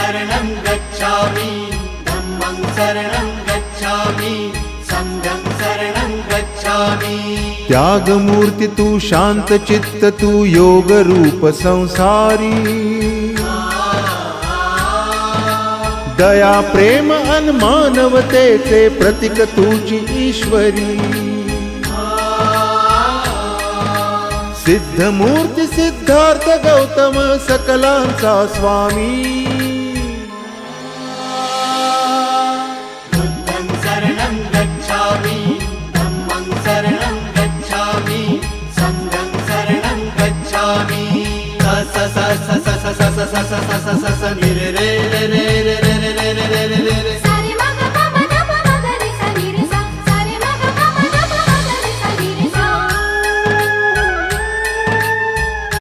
शरणं गच्छामि धम्मं शरणं गच्छामि संघं शरणं गच्छामि। त्यागमूर्ती तू शांत चित्त तू योग रूप संसारी दया प्रेम अन मानवतेचे प्रतीक तुझी ईश्वरी सिद्धमूर्ती सिद्धार्थ गौतम सकलांचा स्वामी बुद्धं शरणं गच्छामि धम्मं शरणं गच्छामि संघं शरणं गच्छामि। स स स स स स स स स स